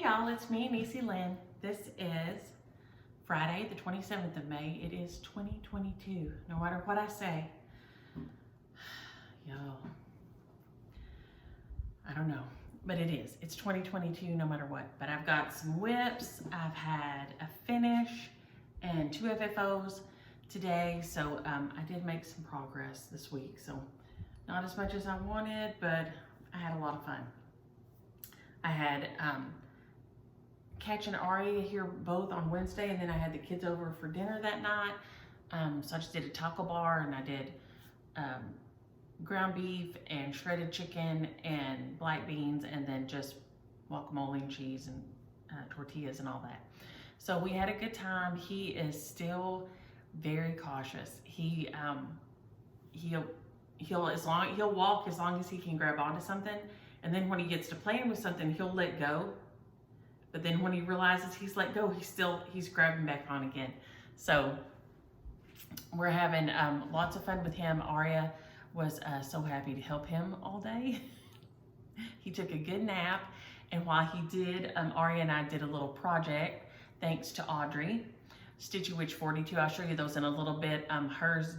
Hey y'all, it's me, Niecy Lynn. This is Friday, the 27th of May. It is 2022, no matter what I say. Yo, I don't know, but it is. It's 2022 no matter what. But I've got some whips, I've had a finish, and 2 FFOs today. So I did make some progress this week. So not as much as I wanted, but I had a lot of fun. I had Catch and Audrey here both on Wednesday, and then I had the kids over for dinner that night. So I just did a taco bar, and I did ground beef and shredded chicken and black beans, and then just guacamole and cheese and tortillas and all that. So we had a good time. He is still very cautious. He'll walk as long as he can grab onto something, and then when he gets to playing with something, he'll let go. But then when he realizes he's let go, he's grabbing back on again. So we're having lots of fun with him. Aria was so happy to help him all day. He took a good nap, and while he did, Aria and I did a little project thanks to Audrey. Stitchy Witch 42, I'll show you those in a little bit. Ours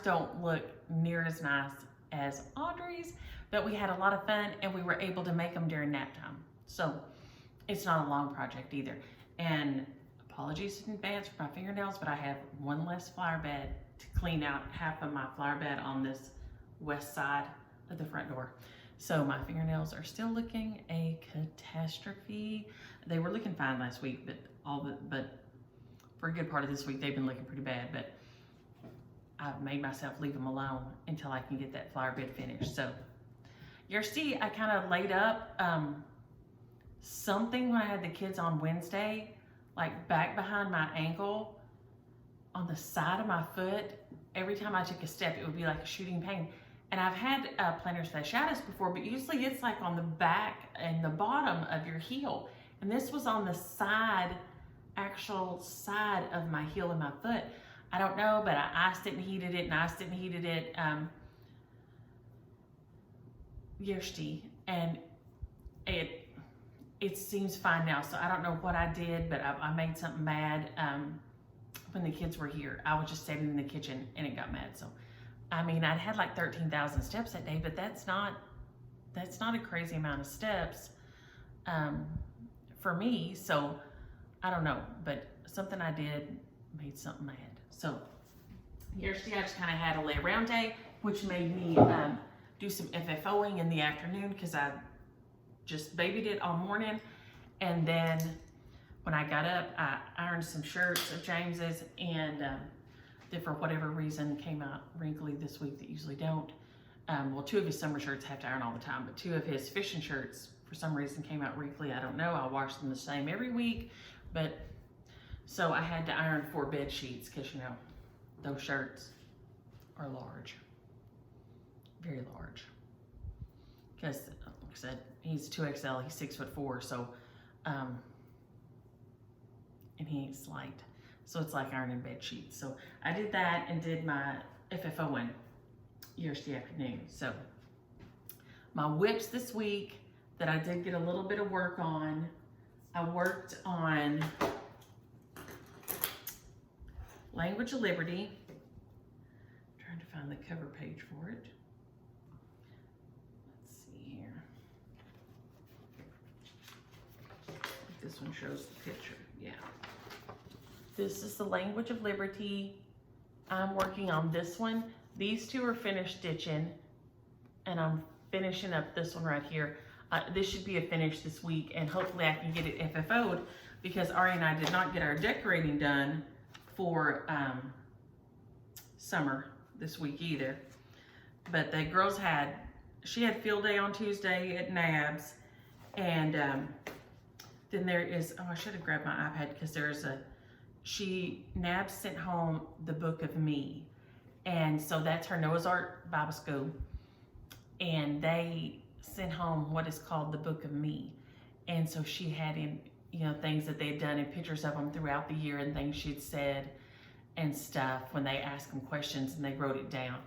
don't look near as nice as Audrey's, but we had a lot of fun, and we were able to make them during nap time. So it's not a long project either. And apologies in advance for my fingernails, but I have one less flower bed to clean out half of my flower bed on this west side of the front door. So my fingernails are still looking a catastrophe. They were looking fine last week, but for a good part of this week, they've been looking pretty bad. But I've made myself leave them alone until I can get that flower bed finished. So you'll see, I kind of laid up something when I had the kids on Wednesday, like back behind my ankle, on the side of my foot. Every time I took a step, it would be like a shooting pain. And I've had plantar fasciitis before, but usually it's like on the back and the bottom of your heel. And this was on the side, actual side of my heel and my foot. I don't know, but I iced it and heated it, and iced it and heated it. Yesterday, and it seems fine now. So I don't know what I did, but I made something mad when the kids were here. I was just sitting in the kitchen and it got mad. So I mean, I'd had like 13,000 steps that day, but that's not a crazy amount of steps for me. So I don't know, but something I did made something mad. So yesterday I just kind of had a lay around day, which made me do some FFOing in the afternoon, because I just babied it all morning. And then when I got up, I ironed some shirts of James's, and that for whatever reason came out wrinkly this week that usually don't. Well, 2 of his summer shirts have to iron all the time, but 2 of his fishing shirts for some reason came out wrinkly. I don't know. I wash them the same every week, but so I had to iron 4 bed sheets, because you know those shirts are large, very large. Because like I said, he's 2XL, he's 6'4", so and he's slight, so it's like ironing bed sheets. So I did that and did my FFOing yesterday afternoon. So my whips this week that I did get a little bit of work on, I worked on Language of Liberty. I'm trying to find the cover page for it. Let's see here. This one shows the picture. Yeah. This is the Language of Liberty. I'm working on this one. These 2 are finished stitching, and I'm finishing up this one right here. This should be a finish this week, and hopefully I can get it FFO'd, because Ari and I did not get our decorating done for summer this week either. But the girls she had field day on Tuesday at NABS, and then there is, I should have grabbed my iPad, because there's NABS sent home the Book of Me, and so that's her Noah's Ark Bible School, and they sent home what is called the Book of Me. And so she had in, things that they'd done and pictures of them throughout the year, and things she'd said and stuff when they asked them questions, and they wrote it down.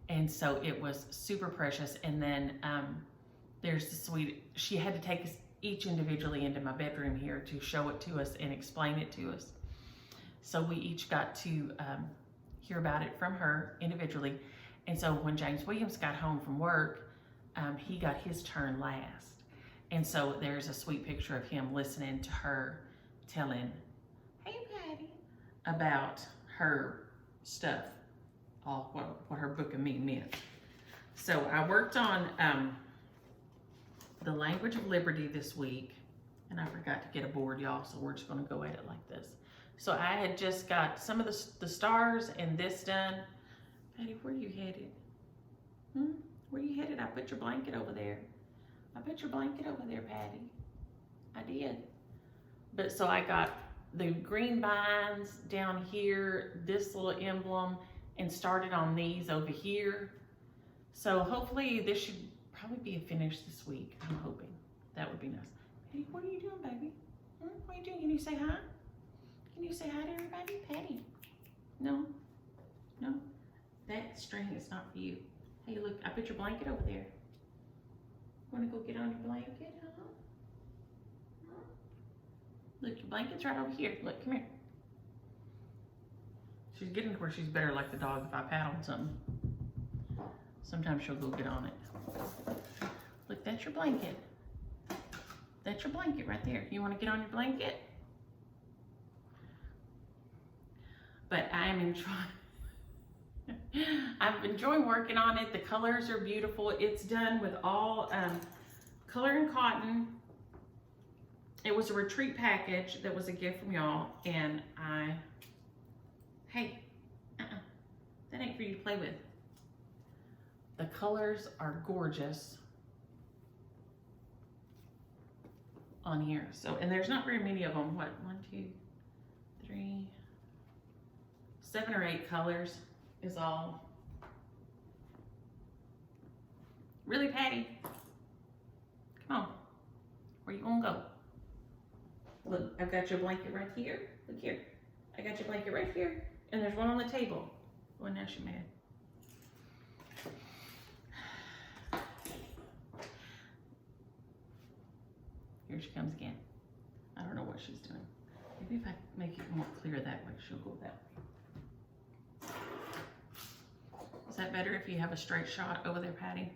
And so it was super precious. And then there's the sweet, she had to take us each individually into my bedroom here to show it to us and explain it to us. So we each got to hear about it from her individually. And so when James Williams got home from work, he got his turn last. And so there's a sweet picture of him listening to her telling, hey Patty, about her stuff, all what her book of me meant. So I worked on the language of liberty this week, and I forgot to get a board, y'all, so we're just gonna go at it like this. So I had just got some of the stars and this done. Patty, where you headed? Where you headed? I put your blanket over there. I put your blanket over there, Patty. I did. But so I got the green vines down here, this little emblem, and started on these over here. So hopefully this should probably be a finish this week. I'm hoping. That would be nice. Patty, what are you doing, baby? What are you doing? Can you say hi? Can you say hi to everybody? Patty? No? No? That string is not for you. Hey, look, I put your blanket over there. Want to go get on your blanket, huh? Look, your blanket's right over here. Look, come here. She's getting to where she's better like the dog if I pat on something. Sometimes she'll go get on it. Look, that's your blanket. That's your blanket right there. You want to get on your blanket? But I'm enjoying working on it. The colors are beautiful. It's done with all color and cotton. It was a retreat package that was a gift from y'all, and hey, that ain't for you to play with. The colors are gorgeous on here. So, and there's not very many of them. What, 1, 2, 3, 7 or 8 colors is all. Really, Patty? Come on. Where you gonna go? Look, I've got your blanket right here. Look here. I got your blanket right here. And there's one on the table. Oh, now she's mad. Here she comes again. I don't know what she's doing. Maybe if I make it more clear that way, she'll go that way. Is that better if you have a straight shot over there, Patty?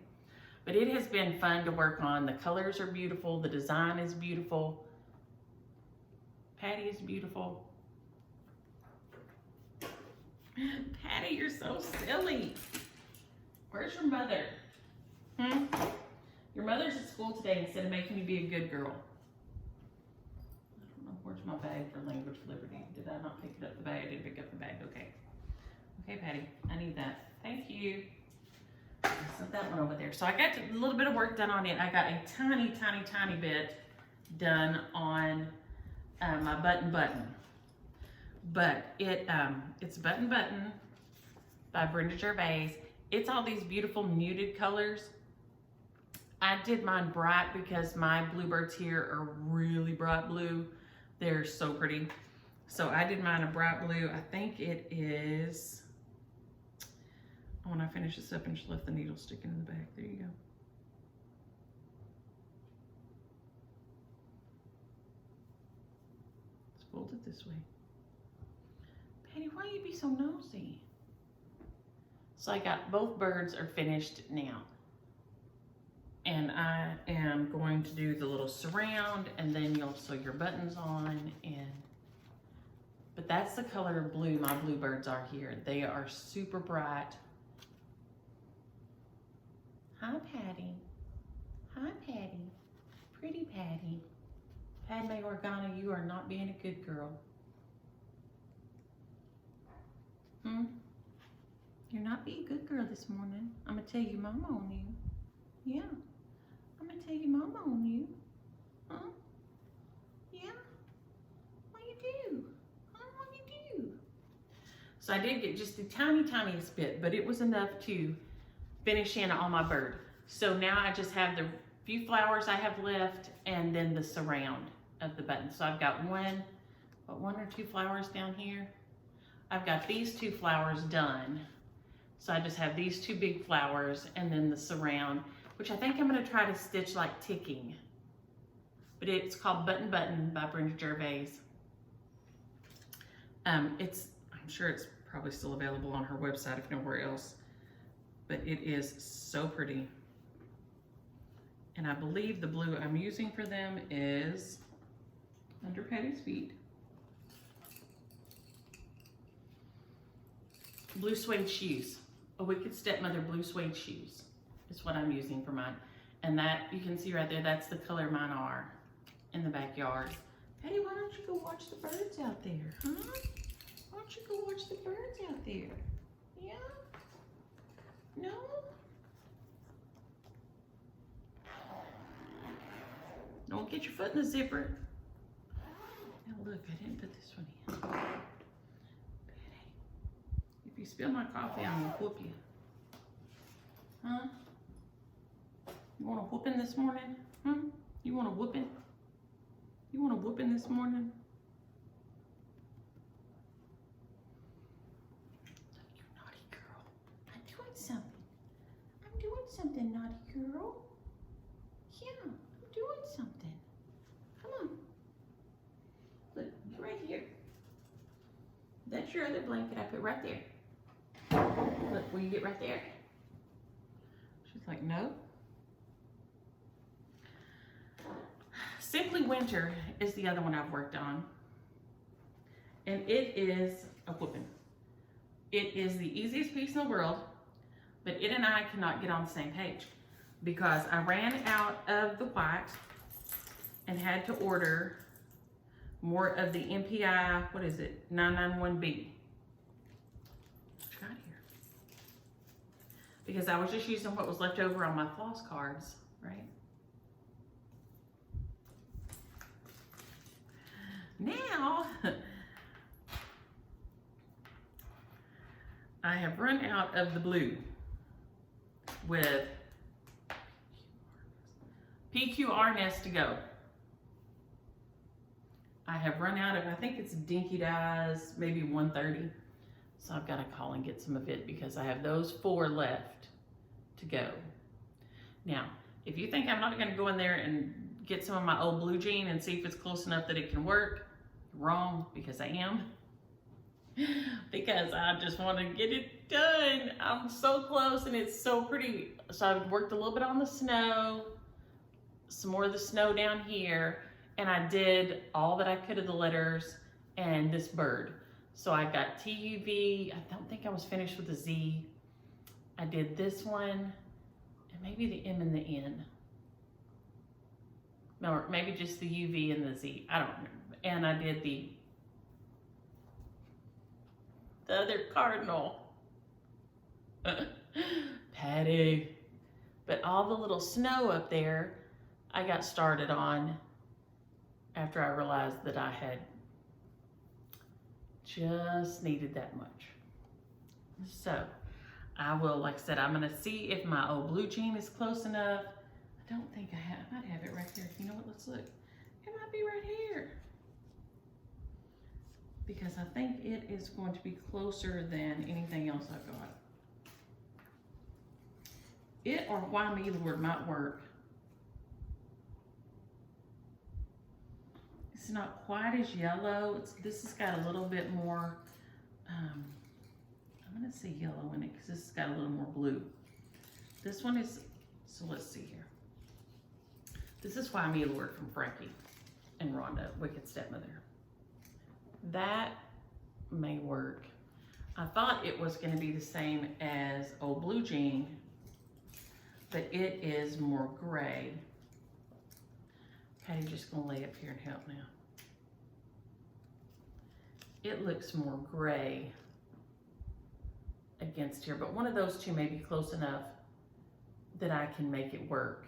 But it has been fun to work on. The colors are beautiful. The design is beautiful. Patty is beautiful. Patty, you're so silly. Where's your mother? Your mother's at school today instead of making you be a good girl. I don't know, where's my bag for language of liberty? Did I not pick it up the bag? I didn't pick up the bag, okay. Okay, Patty, I need that. Thank you. I set that one over there. So I got a little bit of work done on it. I got a tiny, tiny, tiny bit done on my button. But it's Button by Brenda Gervais. It's all these beautiful muted colors. I did mine bright because my bluebirds here are really bright blue. They're so pretty. So I did mine a bright blue. I think it is, when I finish this up and just left the needle sticking in the back. There you go. Let's fold it this way. Patty, why you be so nosy? So I got both birds are finished now. And I am going to do the little surround, and then you'll sew your buttons on. But that's the color of blue my bluebirds are here. They are super bright. Hi, Patty. Hi, Patty. Pretty Patty. Padme Organa, you are not being a good girl. You're not being a good girl this morning. I'm going to tell your mama on you. Yeah. I'm going to tell your mama on you. Huh? Yeah? What you do? Huh? What you do? So I did get just the tiny, tiniest bit, but it was enough to finish in on my bird. So now I just have the few flowers I have left and then the surround of the button. So I've got one or two flowers down here. I've got these 2 flowers done. So I just have these 2 big flowers and then the surround, which I think I'm going to try to stitch like ticking but it's called Button Button by Brenda Gervais. I'm sure it's probably still available on her website if nowhere else, but it is so pretty. And I believe the blue I'm using for them is Under Patty's Feet. Blue suede shoes. A Wicked Stepmother blue suede shoes is what I'm using for mine. And that, you can see right there, that's the color mine are in the backyard. Patty, why don't you go watch the birds out there, huh? Why don't you go watch the birds out there? Yeah? No? Don't get your foot in the zipper. Now look, I didn't put this one in. Patty, if you spill my coffee, I'm gonna whoop you. Huh? You want a whooping this morning? You want a whooping? You want a whooping this morning? You naughty girl. I'm doing something. I'm doing something, naughty girl. Yeah, I'm doing something. Come on. Look, you're right here. That's your other blanket I put right there. Look, will you get right there? She's like, no. Simply Winter is the other one I've worked on. And it is a whooping. It is the easiest piece in the world, but it and I cannot get on the same page because I ran out of the white and had to order more of the MPI, what is it, 991B. What you got here? Because I was just using what was left over on my floss cards, right? Now, I have run out of the blue with PQRness to go. I have run out of, I think it's Dinky Dyes, maybe 130. So I've got to call and get some of it because I have those 4 left to go. Now, if you think I'm not going to go in there and get some of my old blue jean and see if it's close enough that it can work, wrong, because I am. Because I just want to get it done. I'm so close and it's so pretty. So I've worked a little bit on the snow, some more of the snow down here, and I did all that I could of the letters and this bird. So I got TUV, I don't think I was finished with the Z. I did this one, and maybe the M and the N. No, or maybe just the UV and the Z, I don't remember. And I did the other cardinal. Patty. But all the little snow up there, I got started on after I realized that I had just needed that much. So I will, like I said, I'm gonna see if my old blue jean is close enough. I don't think I have, I might have it right there. You know what, let's look. It might be right here. Because I think it is going to be closer than anything else I've got. It or Why Me Lord might work. It's not quite as yellow. This has got a little bit more, I'm gonna say yellow in it because this has got a little more blue. This one is, so let's see here. This is Why Me Lord from Frankie and Rhonda, Wicked Stepmother. That may work. I thought it was going to be the same as Old Blue Jean, but it is more gray. Patty's just going to lay up here and help now. It looks more gray against here, but one of those two may be close enough that I can make it work,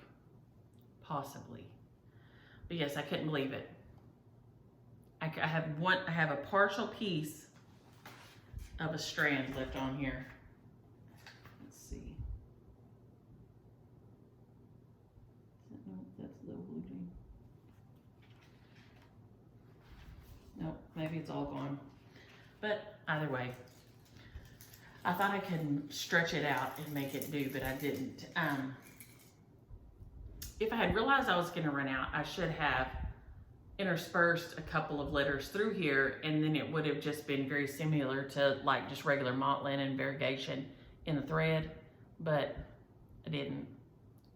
possibly. But yes, I couldn't believe it. I have a partial piece of a strand left on here. Let's see. No, that's the blue jean. Nope, maybe it's all gone. But either way, I thought I could stretch it out and make it do, but I didn't. if I had realized I was going to run out, I should have interspersed a couple of letters through here, and then it would have just been very similar to like just regular mont linen variegation in the thread, but I didn't,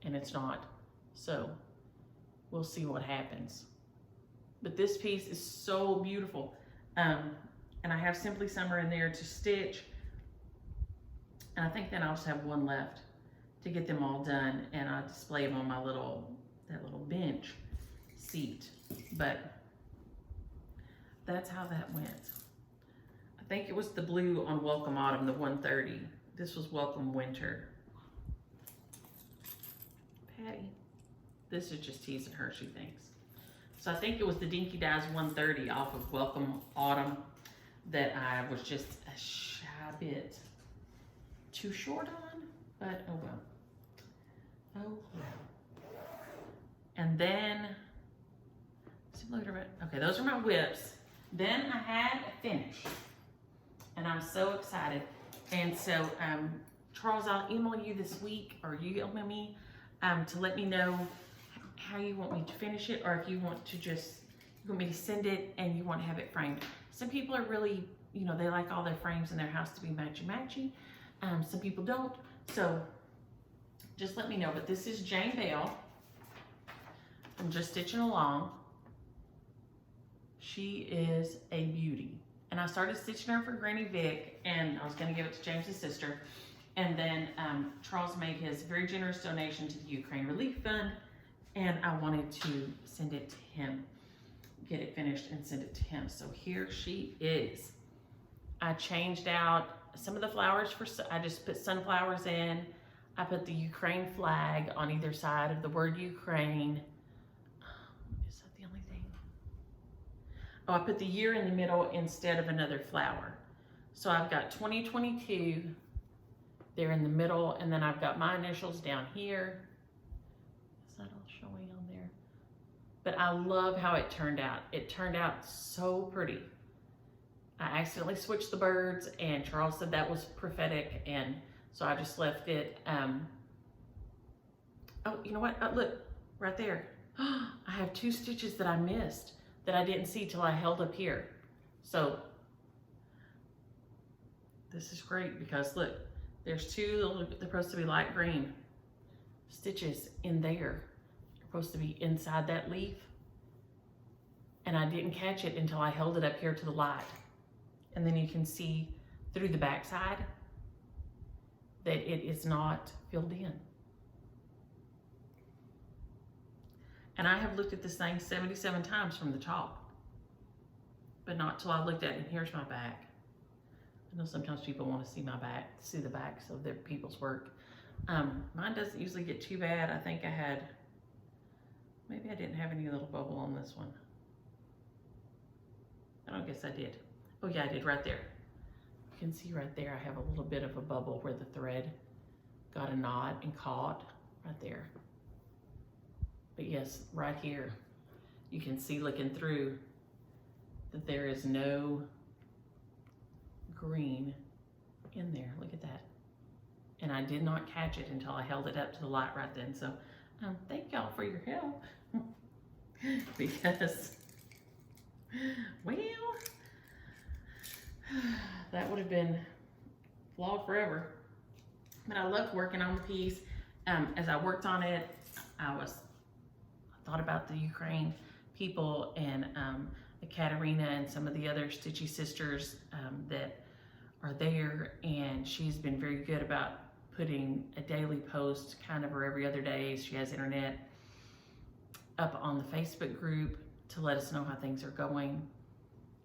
and it's not. So we'll see what happens. But this piece is so beautiful. And I have Simply Summer in there to stitch. And I think then I'll just have one left to get them all done, and I'll display them on my that little bench seat. But that's how that went. I think it was the blue on Welcome Autumn, the 130. This was Welcome Winter. Patty. This is just teasing her, she thinks. So I think it was the Dinky Dyes 130 off of Welcome Autumn that I was just a shy bit too short on, but oh well. Oh well. And then, okay, those are my whips. Then I had a finish, and I'm so excited. And so, Charles, I'll email you this week, or you email me, to let me know how you want me to finish it, or if you want to just, you want me to send it and you want to have it framed. Some people are really, you know, they like all their frames in their house to be matchy-matchy. Some people don't, so just let me know. But this is Jane Bell. I'm just stitching along. She is a beauty. And I started stitching her for Granny Vic, and I was going to give it to James's sister. And then Charles made his very generous donation to the Ukraine Relief Fund, and I wanted to send it to him, get it finished and send it to him. So here she is. I changed out some of the flowers I just put sunflowers in. I put the Ukraine flag on either side of the word Ukraine. Is that the only thing? Oh, I put the year in the middle instead of another flower. So I've got 2022 there in the middle, and then I've got my initials down here. Is that all showing on there? But I love how it turned out. It turned out so pretty. I accidentally switched the birds, and Charles said that was prophetic, and so I just left it. Oh, you know what? Look, right there. I have 2 stitches that I missed that I didn't see till I held up here. So this is great because look, there's 2, they're supposed to be light green stitches in there. They're supposed to be inside that leaf. And I didn't catch it until I held it up here to the light. And then you can see through the back side that it is not filled in. And I have looked at this thing 77 times from the top, but not till I looked at it. And here's my back. I know sometimes people want to see my back, see the backs of their people's work. Mine doesn't usually get too bad. I think I had, maybe I didn't have any little bubble on this one. I don't guess I did. Oh yeah, I did right there. You can see right there, I have a little bit of a bubble where the thread got a knot and caught right there. But yes, right here, you can see looking through that there is no green in there. Look at that. And I did not catch it until I held it up to the light right then. So thank y'all for your help. Because, well, that would have been vlog forever. But I loved working on the piece. As I worked on it, I thought about the Ukraine people and the Katerina and some of the other Stitchy sisters that are there, and she's been very good about putting a daily post kind of or every other day. She has internet up on the Facebook group to let us know how things are going,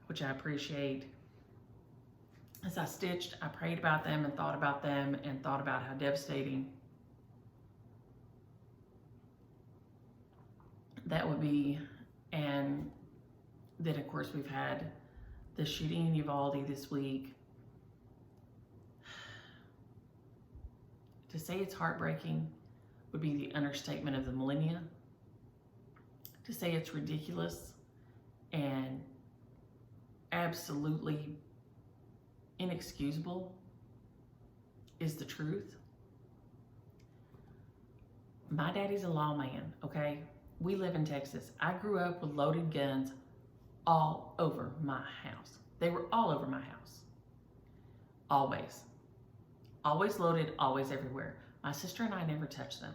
which I appreciate. As I stitched, I prayed about them and thought about them and thought about how devastating that would be. And then of course we've had the shooting in Uvalde this week. To say it's heartbreaking would be the understatement of the millennia. To say it's ridiculous and absolutely inexcusable is the truth. my daddy's a lawman, okay? We live in Texas. I grew up with loaded guns all over my house. They were all over my house. Always. Always loaded, always everywhere. My sister and I never touched them.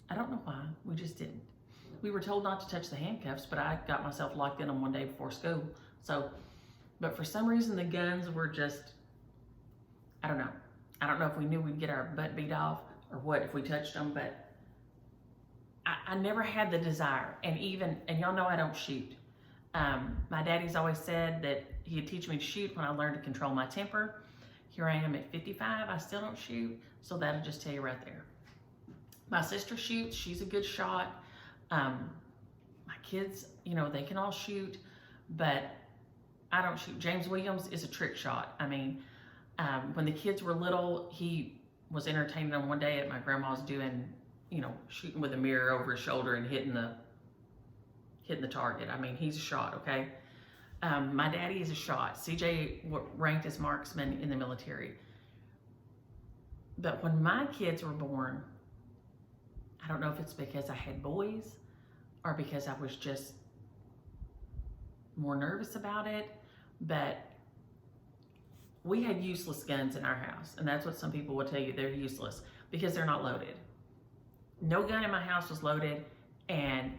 I don't know why, we just didn't. We were told not to touch the handcuffs, but I got myself locked in them one day before school. So, but for some reason the guns were just, I don't know. I don't know if we knew we'd get our butt beat off or what if we touched them, but I never had the desire. And y'all know I don't shoot. My daddy's always said that he'd teach me to shoot when I learned to control my temper. Here I am at 55, I still don't shoot. So that'll just tell you right there. My sister shoots, she's a good shot. My kids, you know, they can all shoot, but I don't shoot. James Williams is a trick shot. I mean, when the kids were little, he was entertaining them one day at my grandma's doing, you know, shooting with a mirror over his shoulder and hitting the target. I mean, he's a shot, okay? My daddy is a shot. CJ ranked as marksman in the military. But when my kids were born, I don't know if it's because I had boys or because I was just more nervous about it, but we had useless guns in our house. And that's what some people will tell you, they're useless because they're not loaded. No gun in my house was loaded, and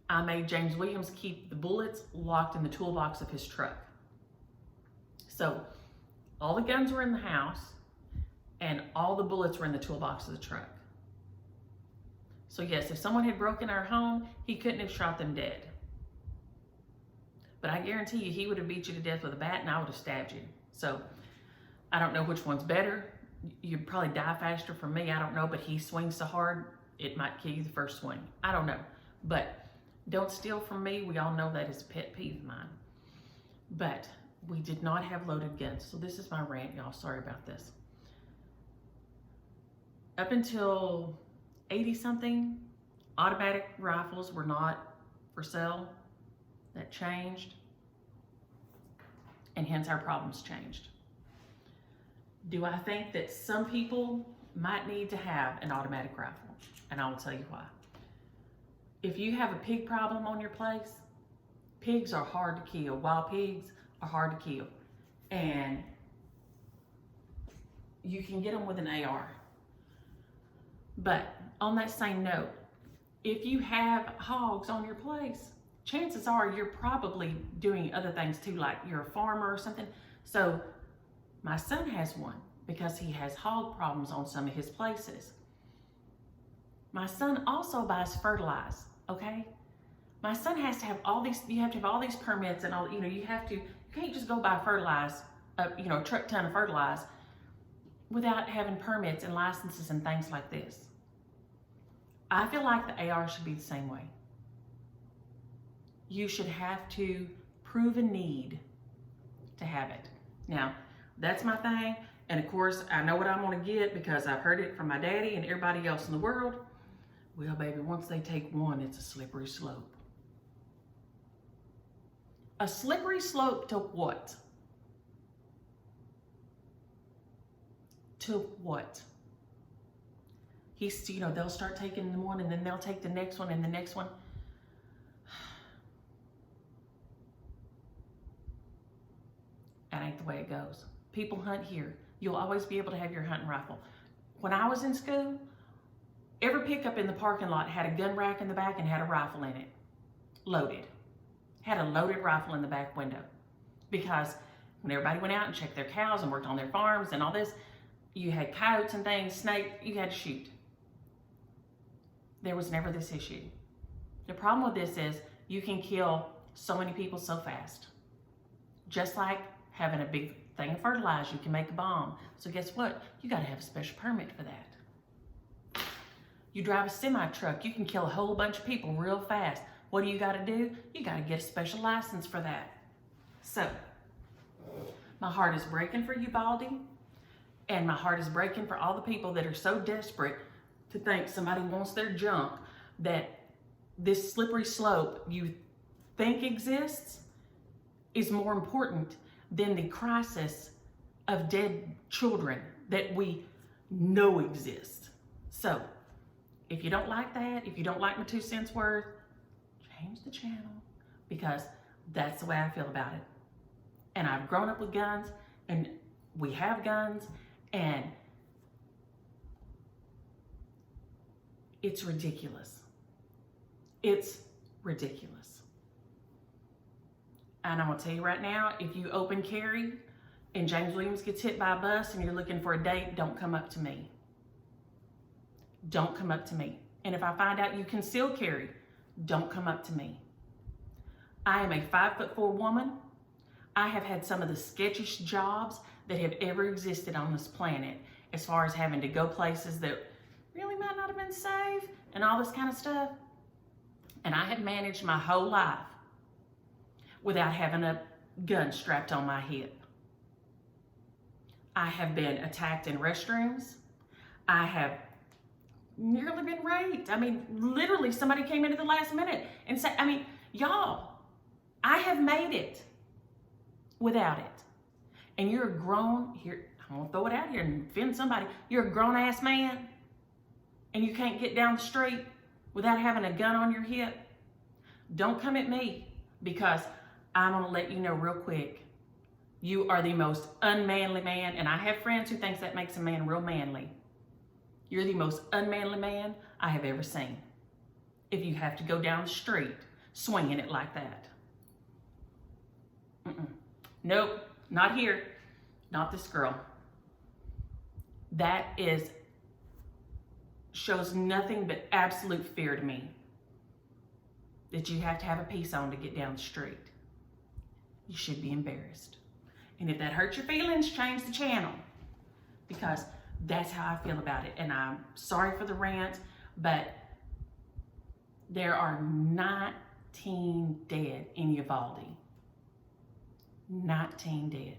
I made James Williams keep the bullets locked in the toolbox of his truck. So all the guns were in the house and all the bullets were in the toolbox of the truck. So yes, if someone had broken our home, he couldn't have shot them dead. But I guarantee you, he would have beat you to death with a bat and I would have stabbed you. So I don't know which one's better. You'd probably die faster from me, I don't know, but he swings so hard, it might kill you the first swing. I don't know, but don't steal from me. We all know that is a pet peeve of mine. But we did not have loaded guns. So this is my rant, y'all, sorry about this. Up until 80-something, automatic rifles were not for sale. That changed, and hence our problems changed. Do I think that some people might need to have an automatic rifle? And I will tell you why. If you have a pig problem on your place, pigs are hard to kill. Wild pigs are hard to kill. And you can get them with an AR. But on that same note, if you have hogs on your place, chances are you're probably doing other things too, like you're a farmer or something. So my son has one because he has hog problems on some of his places. My son also buys fertilizer, okay? My son has to have all these, you have to have all these permits and all, you know, you can't just go buy fertilizer, you know, a truck ton of fertilizer without having permits and licenses and things like this. I feel like the AR should be the same way. You should have to prove a need to have it. Now, that's my thing. And of course, I know what I'm gonna get because I've heard it from my daddy and everybody else in the world. Well, baby, once they take one, it's a slippery slope. A slippery slope to what? To what? You know, they'll start taking the one and then they'll take the next one and the next one. That ain't the way it goes. People hunt here. You'll always be able to have your hunting rifle. When I was in school, every pickup in the parking lot had a gun rack in the back and had a rifle in it. Loaded. Had a loaded rifle in the back window. Because when everybody went out and checked their cows and worked on their farms and all this, you had coyotes and things, snakes, you had to shoot. There was never this issue. The problem with this is you can kill so many people so fast. Just like having a big thing of fertilizer, you can make a bomb. So guess what? You gotta have a special permit for that. You drive a semi truck, you can kill a whole bunch of people real fast. What do you gotta do? You gotta get a special license for that. So, my heart is breaking for you, Baldy, and my heart is breaking for all the people that are so desperate to think somebody wants their junk, that this slippery slope you think exists is more important than the crisis of dead children that we know exist. So if you don't like that, if you don't like my 2 cents worth, change the channel, because that's the way I feel about it. And I've grown up with guns, and we have guns, and it's ridiculous. It's ridiculous. And I'm gonna tell you right now, if you open carry and James Williams gets hit by a bus and you're looking for a date, don't come up to me. Don't come up to me. And if I find out you conceal carry, don't come up to me. I am a 5'4" woman. I have had some of the sketchiest jobs that have ever existed on this planet, as far as having to go places that really might not have been safe and all this kind of stuff. And I have managed my whole life without having a gun strapped on my hip. I have been attacked in restrooms. I have nearly been raped. I mean, literally somebody came in at the last minute and said, I mean, y'all, I have made it without it. And you're a grown, here, I'm gonna throw it out here and offend somebody. You're a grown ass man and you can't get down the street without having a gun on your hip. Don't come at me, because I'm gonna let you know real quick, you are the most unmanly man, and I have friends who think that makes a man real manly. You're the most unmanly man I have ever seen. If you have to go down the street swinging it like that. Nope, not here. Not this girl. That shows nothing but absolute fear to me, that you have to have a piece on to get down the street. You should be embarrassed. And if that hurts your feelings, change the channel, because that's how I feel about it. And I'm sorry for the rant, but there are 19 dead in Uvalde. 19 dead.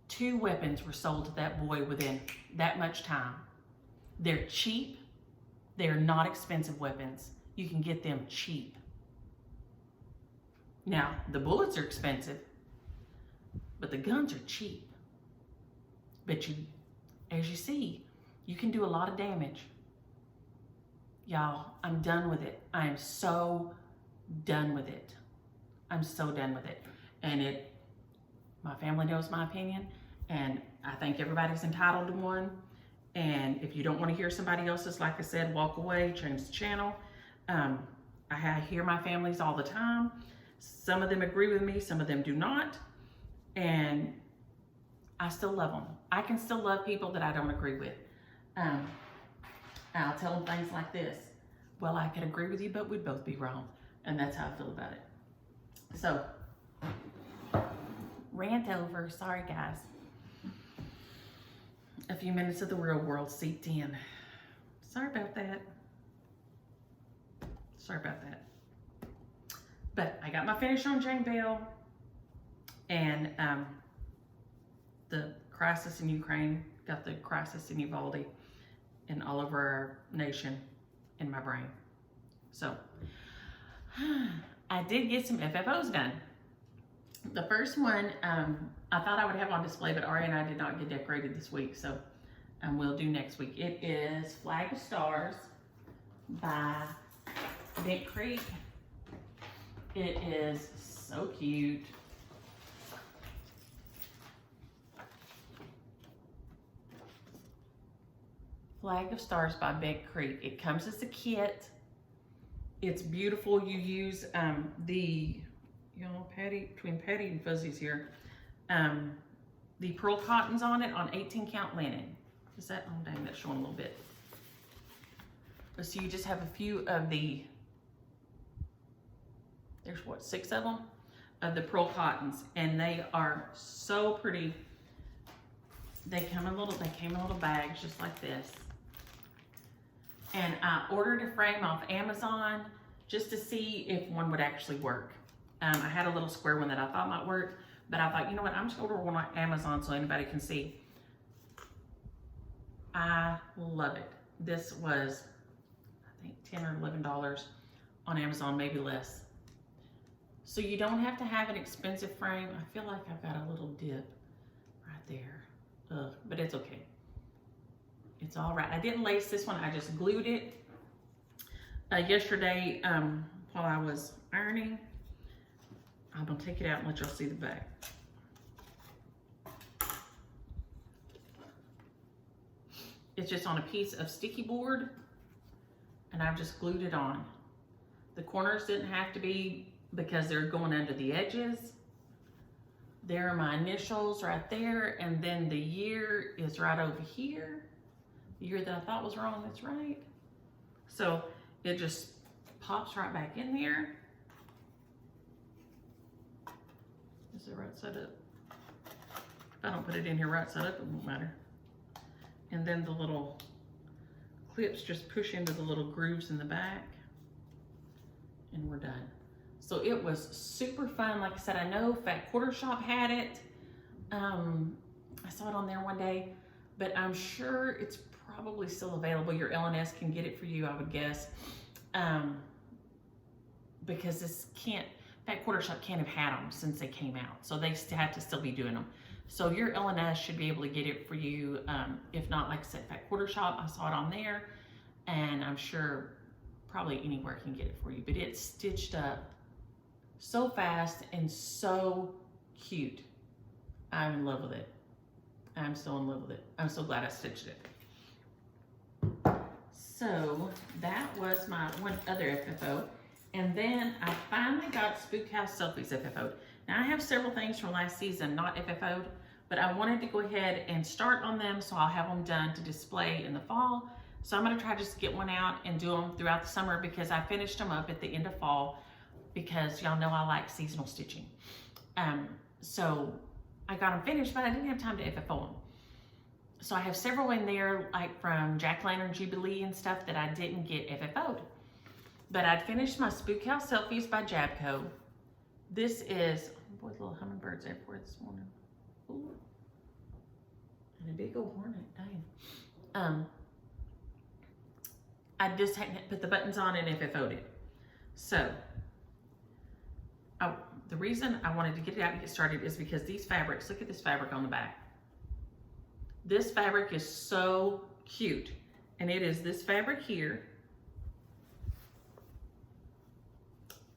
2 weapons were sold to that boy within that much time. They're cheap. They're not expensive weapons. You can get them cheap. Now, the bullets are expensive, but the guns are cheap. But as you see, you can do a lot of damage. Y'all, I'm done with it. I am so done with it. I'm so done with it. And my family knows my opinion, and I think everybody's entitled to one. And if you don't want to hear somebody else's, like I said, walk away, change the channel. I hear my families all the time. Some of them agree with me, some of them do not. And I still love them. I can still love people that I don't agree with. I'll tell them things like this. Well, I could agree with you, but we'd both be wrong. And that's how I feel about it. So, rant over. Sorry, guys. A few minutes of the real world seeped in. Sorry about that. Sorry about that. But I got my finish on Jane Bell, and the crisis in Ukraine, got the crisis in Uvalde and all over our nation in my brain. So I did get some FFOs done. The first one, I thought I would have on display, but Ari and I did not get decorated this week, so we'll do next week. It is Flag of Stars by Big Creek. It is so cute. Flag of Stars by Big Creek. It comes as a kit. It's beautiful. You use between Patty and Fuzzy's here, the pearl cottons on it on 18 count linen. Is that, oh dang, that's showing a little bit. So you just have a few of there's what, 6 of them, of the pearl cottons, and they are so pretty. They came in little bags just like this. And I ordered a frame off Amazon just to see if one would actually work. I had a little square one that I thought might work, but I thought, you know what, I'm just gonna order one on Amazon so anybody can see. I love it. This was, I think, $10 or $11 on Amazon, maybe less. So you don't have to have an expensive frame. I feel like I've got a little dip right there, but it's okay. It's all right. I didn't lace this one. I just glued it yesterday while I was ironing. I'm gonna take it out and let y'all see the back. It's just on a piece of sticky board, and I've just glued it on. The corners didn't have to be because they're going under the edges. There are my initials right there, and then the year is right over here. The year that I thought was wrong, that's right. So it just pops right back in there. Is it right side up? If I don't put it in here right side up, it won't matter. And then the little clips just push into the little grooves in the back, and we're done. So it was super fun. Like I said, I know Fat Quarter Shop had it. I saw it on there one day, but I'm sure it's probably still available. Your LNS can get it for you, I would guess. Because this can't, Fat Quarter Shop can't have had them since they came out. So they have to still be doing them. So your LNS should be able to get it for you. If not, like I said, Fat Quarter Shop, I saw it on there, and I'm sure probably anywhere can get it for you. But it's stitched up so fast and so cute. I'm in love with it. I'm so in love with it. I'm so glad I stitched it. So that was my one other FFO. And then I finally got Spookhouse Selfies FFO'd. Now I have several things from last season not FFO'd, but I wanted to go ahead and start on them so I'll have them done to display in the fall. So I'm gonna try just to get one out and do them throughout the summer because I finished them up at the end of fall because y'all know I like seasonal stitching. So I got them finished, but I didn't have time to FFO them. So I have several in there, like from Jack-O-Lantern Jubilee and stuff that I didn't get FFO'd. But I'd finished my Spookhouse Selfies by JABCO. This is, oh boy, little hummingbirds everywhere this morning. Ooh. And a big old hornet, dang. I just hadn't put the buttons on and FFO'd it. So, the reason I wanted to get it out and get started is because these fabrics, look at this fabric on the back. This fabric is so cute. And it is this fabric here.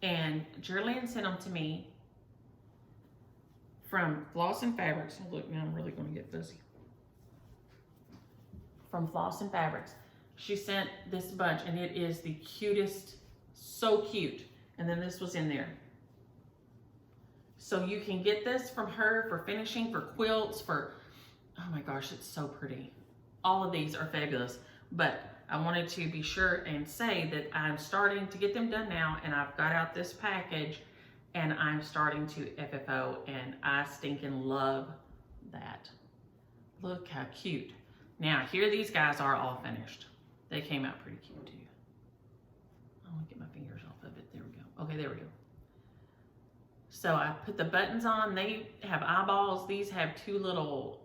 And Jerlyn sent them to me from Floss and Fabrics. Oh, look, now I'm really going to get fuzzy. From Floss and Fabrics. She sent this bunch, and it is the cutest, so cute. And then this was in there. So you can get this from her for finishing, for quilts, for, oh my gosh, it's so pretty. All of these are fabulous. But I wanted to be sure and say that I'm starting to get them done now, and I've got out this package, and I'm starting to FFO, and I stinking love that. Look how cute. Now, here these guys are all finished. They came out pretty cute too. I want to get my fingers off of it. There we go. Okay, there we go. So I put the buttons on. They have eyeballs. These have two little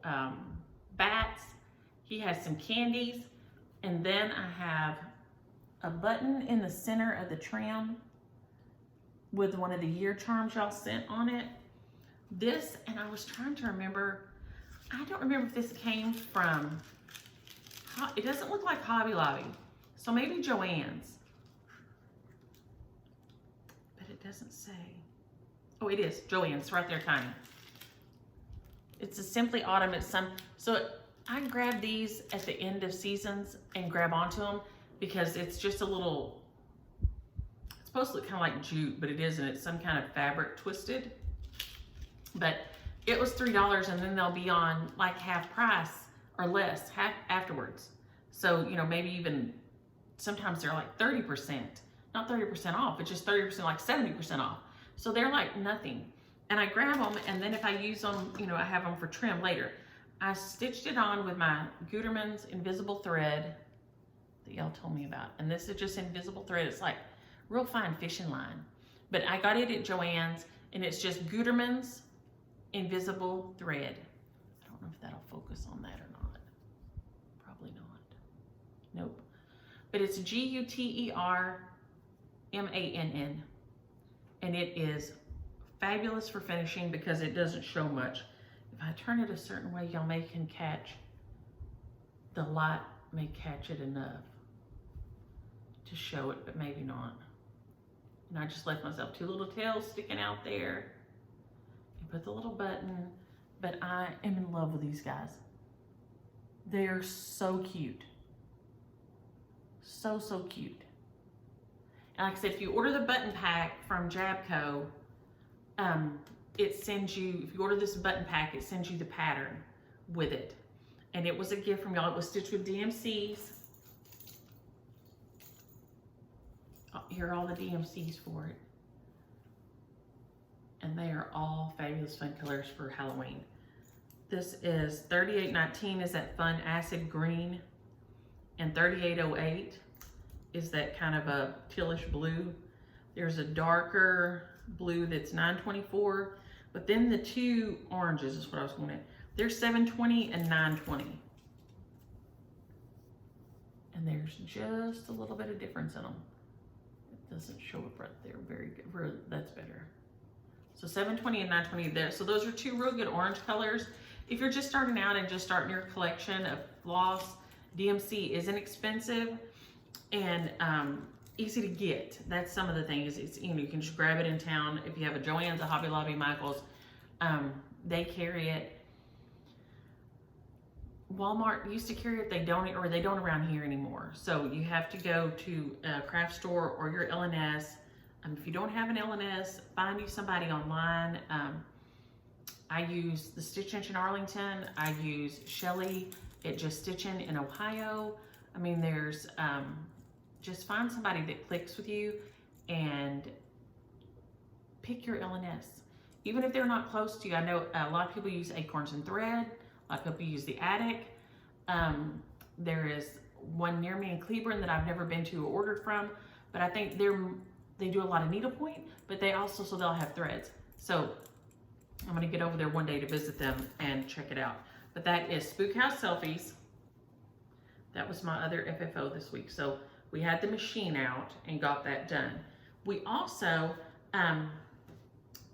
bats. He has some candies. And then I have a button in the center of the trim with one of the year charms y'all sent on it. This, and I was trying to remember, I don't remember if this came from, it doesn't look like Hobby Lobby. So maybe Joann's. But it doesn't say. Oh, it is Joann's, right there, tiny. It's a Simply Autumn. It's some, so I grab these at the end of seasons and grab onto them because it's just a little, it's supposed to look kind of like jute, but it isn't. It's some kind of fabric twisted. But it was $3, and then they'll be on like half price or less half afterwards. So, you know, maybe even sometimes they're like 30%, not 30% off, it's just 30%, like 70% off. So they're like nothing. And I grab them, and then if I use them, you know, I have them for trim later. I stitched it on with my Gutermann's invisible thread that y'all told me about. And this is just invisible thread. It's like real fine fishing line. But I got it at Joann's, and it's just Gutermann's invisible thread. I don't know if that'll focus on that or not. Probably not. Nope. But it's Gutermann. And it is fabulous for finishing because it doesn't show much. If I turn it a certain way, y'all may can catch the light may catch it enough to show it, but maybe not. And I just left myself 2 little tails sticking out there and put the little button. But I am in love with these guys. They are so cute. So, so cute. And like I said, if you order the button pack from JABCO, it sends you, if you order this button pack, it sends you the pattern with it. And it was a gift from y'all. It was stitched with DMCs. Oh, here are all the DMCs for it. And they are all fabulous fun colors for Halloween. This is 3819 is that fun acid green. And 3808 is that kind of a tealish blue. There's a darker blue that's 924. But then the 2 oranges is what I was going at. They're 720 and 920. And there's just a little bit of difference in them. It doesn't show up right there. Very good. That's better. So 720 and 920 there. So those are 2 real good orange colors. If you're just starting out and just starting your collection of floss, DMC isn't expensive and easy to get. That's some of the things. It's, you know, you can just grab it in town. If you have a Joann's, a Hobby Lobby, Michael's, they carry it. Walmart used to carry it. They don't around here anymore. So you have to go to a craft store or your LNS. If you don't have an LNS, find you somebody online. I use the Stitch Inch in Arlington. I use Shelly at Just Stitchin' in Ohio. I mean, there's, just find somebody that clicks with you and pick your LNS. Even if they're not close to you, I know a lot of people use Acorns and Thread. A lot of people use the Attic. There is one near me in Cleburne that I've never been to or ordered from, but I think they do a lot of needlepoint, but they also, so they'll have threads. So I'm gonna get over there one day to visit them and check it out. But that is Spookhouse Selfies. That was my other FFO this week. So we had the machine out and got that done. We also, I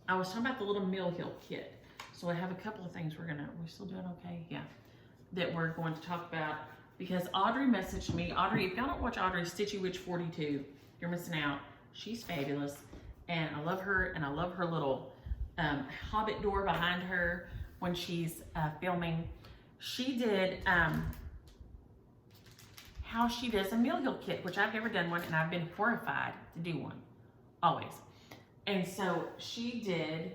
was talking about the little Mill Hill kit. So I have a couple of things are we still doing okay? Yeah. That we're going to talk about because Audrey messaged me. Audrey, if y'all don't watch Audrey's Stitchy Witch 42, you're missing out. She's fabulous. And I love her, and I love her little hobbit door behind her when she's filming. She did how she does a Mill Hill kit, which I've never done one, and I've been horrified to do one, always. And so she did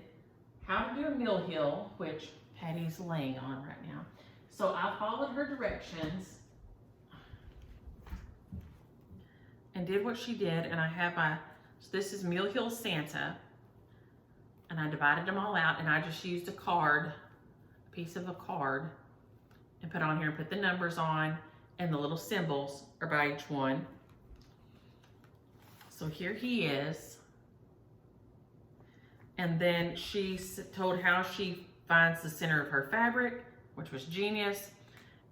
how to do a Mill Hill, which Patty's laying on right now. So I followed her directions and did what she did, and I have so this is Mill Hill Santa, and I divided them all out, and I just used a piece of a card, and put on here and put the numbers on, and the little symbols are by each one. So here he is. And then she told how she finds the center of her fabric, which was genius,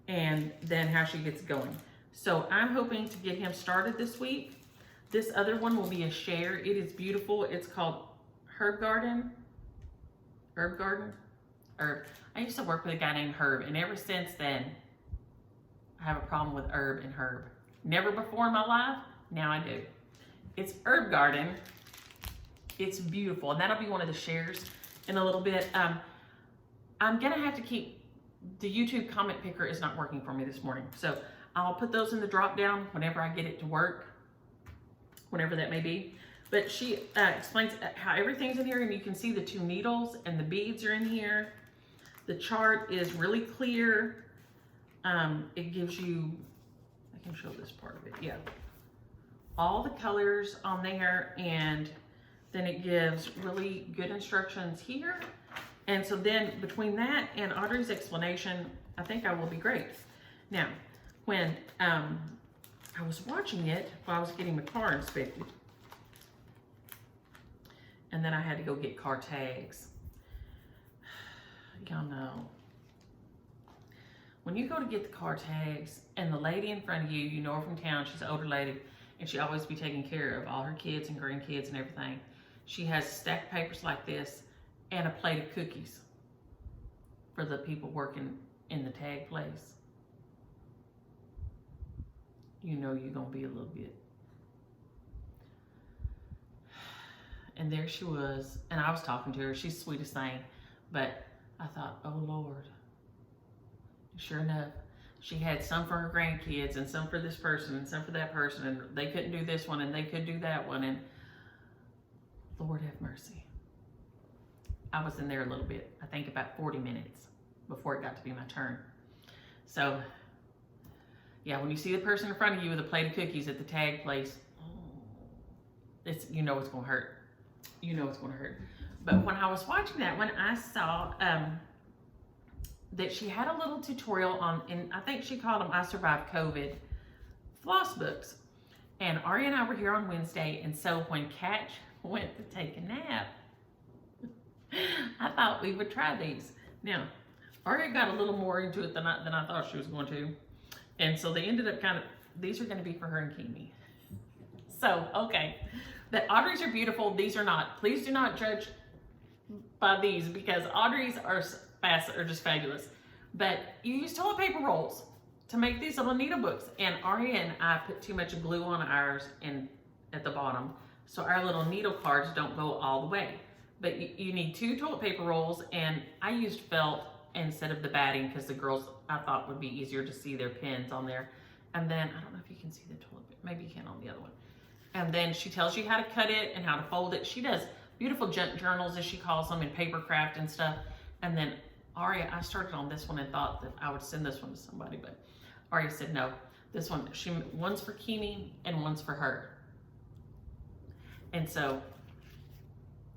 and then how she gets going. So I'm hoping to get him started this week. This other one will be a share. It is beautiful. It's called Herb Garden. I used to work with a guy named Herb, and ever since then, I have a problem with herb and herb. Never before in my life, now I do. It's Herb Garden. It's beautiful, and that'll be one of the shares in a little bit. I'm gonna have to keep, the YouTube comment picker is not working for me this morning, so I'll put those in the drop down whenever I get it to work, whenever that may be. But she explains how everything's in here, and you can see the 2 needles and the beads are in here. The chart is really clear. It gives you, I can show this part of it, yeah. All the colors on there, and then it gives really good instructions here. And so then between that and Audrey's explanation, I think I will be great. Now, when I was watching it while I was getting my car inspected, and then I had to go get car tags. Y'all know, when you go to get the car tags and the lady in front of you, you know her from town, she's an older lady, and she always be taking care of all her kids and grandkids and everything. She has stacked papers like this and a plate of cookies for the people working in the tag place. you know you're going to be a little bit. And there she was, and I was talking to her. She's the sweetest thing, but I thought, oh Lord. Sure enough, she had some for her grandkids and some for this person and some for that person, and they couldn't do this one and they could do that one, and Lord have mercy. I was in there a little bit, I think about 40 minutes before it got to be my turn. So yeah, when you see the person in front of you with a plate of cookies at the tag place, it's, you know it's gonna hurt. You know it's gonna hurt. But when I was watching that one, I saw that she had a little tutorial on, and I think she called them I Survived COVID floss books. And Ari and I were here on Wednesday, and so when Kat went to take a nap, I thought we would try these. Now, Ari got a little more into it than I thought she was going to. And so they ended up kind of, these are going to be for her and Kimi. So, okay. The Audrey's are beautiful. These are not. Please do not judge by these, because Audrey's are just fabulous. But you use toilet paper rolls to make these little needle books. And Ari and I put too much glue on ours and at the bottom, so our little needle cards don't go all the way. But you need 2 toilet paper rolls, and I used felt instead of the batting because the girls, I thought, would be easier to see their pins on there. And then, I don't know if you can see the toilet paper, maybe you can on the other one. And then she tells you how to cut it and how to fold it. She does beautiful junk journals, as she calls them, and paper craft and stuff. And then Aria, I started on this one and thought that I would send this one to somebody, but Aria said no. This one, one's for Kimi and one's for her. And so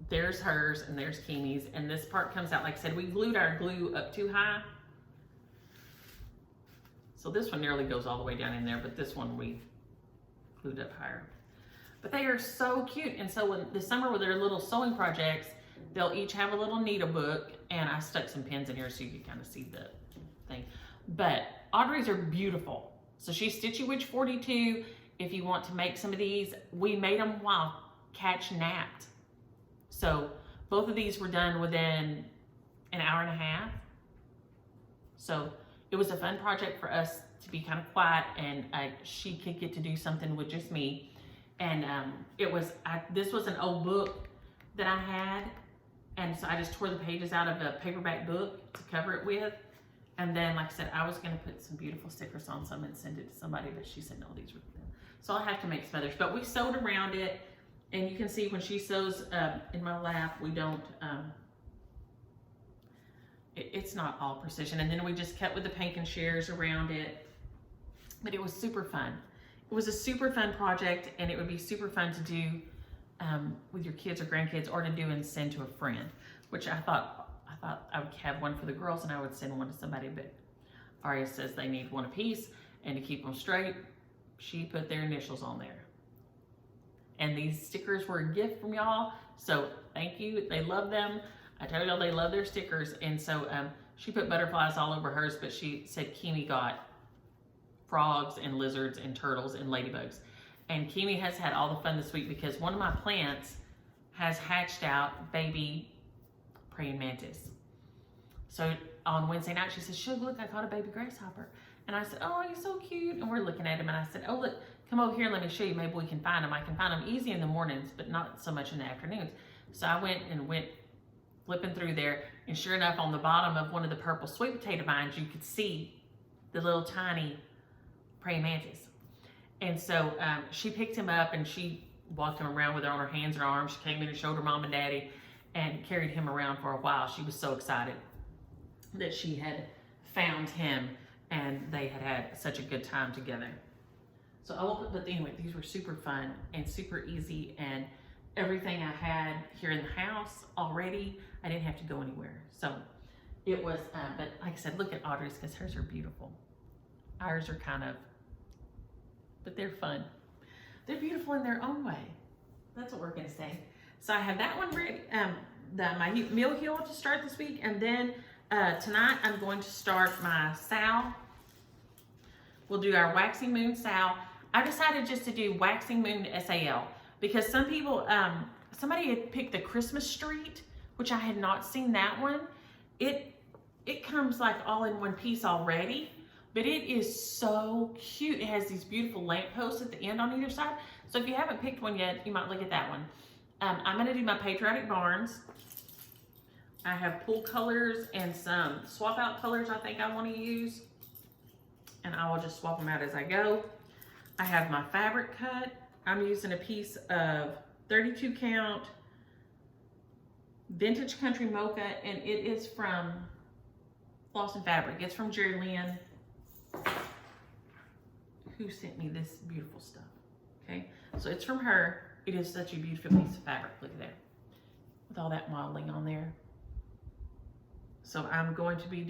there's hers and there's Kimi's, and this part comes out, like I said, we glued our glue up too high. So this one nearly goes all the way down in there, but this one we glued up higher. But they are so cute. And so when this summer with their little sewing projects, they'll each have a little needle book, and I stuck some pins in here so you can kind of see the thing. But Audrey's are beautiful. So she's Stitchy Witch 42. If you want to make some of these, we made them while Catch napped. So both of these were done within an hour and a half. So it was a fun project for us to be kind of quiet, and she could get to do something with just me. And this was an old book that I had, and so I just tore the pages out of a paperback book to cover it with. And then, like I said, I was going to put some beautiful stickers on some and send it to somebody, but she said no, these were for them. So I'll have to make some others. But we sewed around it, and you can see when she sews in my lap, we don't, it's not all precision. And then we just cut with the pankin shears around it. But it was super fun. It was a super fun project, and it would be super fun to do with your kids or grandkids, or to do and send to a friend, which I thought I would have one for the girls and I would send one to somebody, but Aria says they need one apiece, and to keep them straight, she put their initials on there. And these stickers were a gift from y'all, so thank you. They love them. I tell y'all they love their stickers. And so she put butterflies all over hers, but she said Kimi got frogs and lizards and turtles and ladybugs. And Kimi has had all the fun this week because one of my plants has hatched out baby praying mantis. So on Wednesday night, she said, "Shug, look, I caught a baby grasshopper." And I said, "Oh, he's so cute." And we're looking at him, and I said, "Oh, look, come over here and let me show you. Maybe we can find him. I can find him easy in the mornings, but not so much in the afternoons." So I went flipping through there, and sure enough, on the bottom of one of the purple sweet potato vines, you could see the little tiny praying mantis. And so she picked him up, and she walked him around with her on her hands and arms. She came in and showed her mom and daddy and carried him around for a while. She was so excited that she had found him, and they had had such a good time together. So I will, but anyway, these were super fun and super easy, and everything I had here in the house already, I didn't have to go anywhere. So it was, but like I said, look at Audrey's, because hers are beautiful. Ours are kind of, but they're fun. They're beautiful in their own way. That's what we're gonna say. So I have that one ready, my meal heel to start this week, and then tonight I'm going to start my Sal. We'll do our Waxing Moon Sal. I decided just to do Waxing Moon SAL because some people, somebody had picked the Christmas Street, which I had not seen that one. It comes like all in one piece already, but it is so cute. It has these beautiful lampposts at the end on either side. So if you haven't picked one yet, you might look at that one. I'm gonna do my patriotic barns. I have pool colors and some swap out colors I think I wanna use. And I will just swap them out as I go. I have my fabric cut. I'm using a piece of 32 count vintage country mocha, and it is from Floss and Fabric. It's from Jerry Lynn, who sent me this beautiful stuff. Okay, so it's from her. It is such a beautiful piece of fabric. Look at that, with all that modeling on there. So I'm going to be